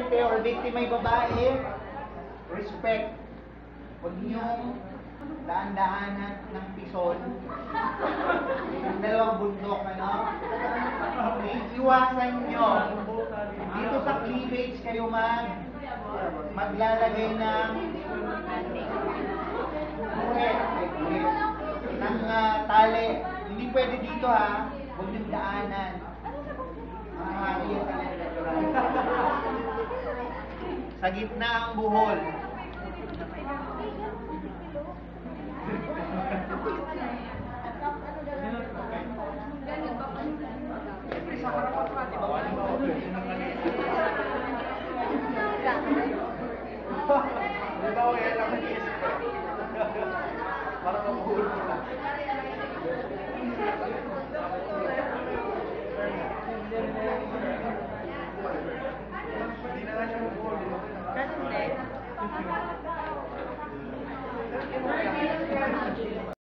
biktimante or biktima ay babae, respect. Huwag niyong daan-dahanan ng pison. Yung dalawang bundok, ano? Iiwasan nyo. Dito sa cleavage kayo maglalagay ng ng tali. Hindi pwede dito ha. Huwag niyong daanan. Sa gitna ang buhol. Para mabuhol mo lang. Hindi na nga siya mabuhol. Kasi